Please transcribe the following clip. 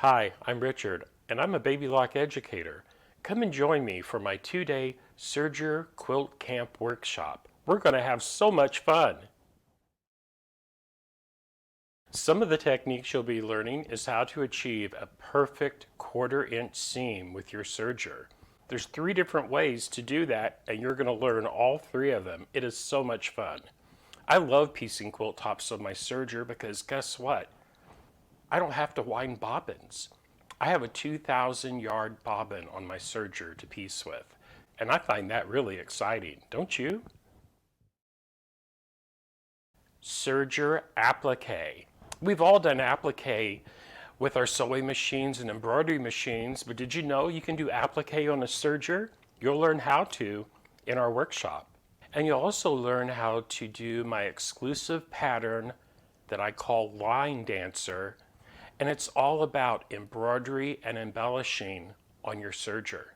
Hi, I'm Richard, and I'm a baby lock educator. Come and join me for my 2-day Serger Quilt Camp workshop. We're going to have so much fun. Some of the techniques you'll be learning is how to achieve a perfect 1/4 inch seam with your serger. There's 3 different ways to do that, and you're going to learn all 3 of them. It is so much fun. I love piecing quilt tops on my serger because guess what? I don't have to wind bobbins. I have a 2,000-yard bobbin on my serger to piece with, and I find that really exciting, don't you? Serger applique. We've all done applique with our sewing machines and embroidery machines, but did you know you can do applique on a serger? You'll learn how to in our workshop. And you'll also learn how to do my exclusive pattern that I call Line Dancer, and it's all about embroidery and embellishing on your serger.